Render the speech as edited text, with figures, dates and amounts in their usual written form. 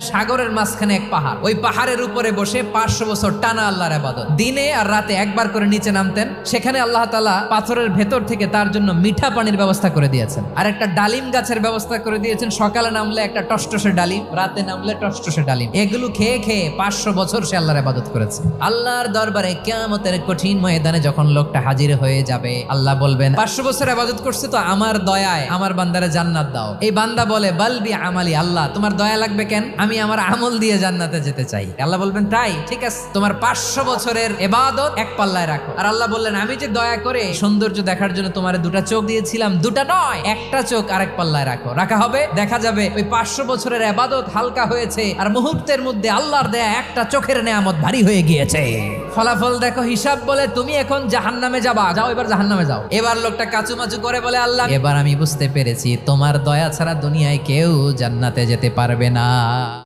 সাগরের মাঝখানে এক পাহাড়, ওই পাহাড়ের উপরে বসে 500 বছর টানা আল্লাহর ইবাদত। দিনে আর রাতে একবার করে নিচে নামতেন। সেখানে আল্লাহ তাআলা পাথরের ভেতর থেকে তার জন্য মিঠা পানির ব্যবস্থা করে দিয়েছেন, আর একটা ডালিম গাছের ব্যবস্থা করে দিয়েছেন। সকালে নামলে একটা টসটসে ডালিম, রাতে নামলে টসটসে ডালিম। এগুলো খেয়ে খেয়ে 500 বছর সে আল্লাহর ইবাদত করেছে। আল্লাহর দরবারে কিয়ামতের কঠিন ময়দানে যখন লোকটা হাজির হয়ে যাবে, আল্লাহ বলবেন 500 বছর ইবাদত করছে তো আমার দয়ায় আমার বান্দারে জান্নাত দাও। এই বান্দা বলে বালবি আমালি, আল্লাহ তোমার দয়া লাগবে কেন, আমি আমার আমল দিয়ে জান্নাতে যেতে চাই। আল্লাহ বলবেন তাই ঠিক আছে, তোমার 500 বছরের ইবাদত এক পাল্লায় রাখো। আর আল্লাহ বললেন আমি যে দয়া করে সৌন্দর্য দেখার জন্য তোমার দুটা চোখ দিয়েছিলাম, দুটা নয় একটা চোখ আরেক পাল্লায় রাখো। রাখা হবে, দেখা যাবে ওই 500 বছরের ইবাদত হালকা হয়েছে আর মুহূর্তের মধ্যে আল্লাহর দেয়া একটা চোখের নেয়ামত ভারী হয়ে গিয়েছে। ফলাফল দেখো, হিসাব বলে তুমি এখন জাহান্নামে যাবা, যাও এবার জাহান্নামে যাও। এবার লোকটা কাচুমাচু করে বলে আল্লাহ এবার আমি বুঝতে পেরেছি তোমার দয়া ছাড়া দুনিয়ায় কেউ জান্নাতে যেতে পারবে না।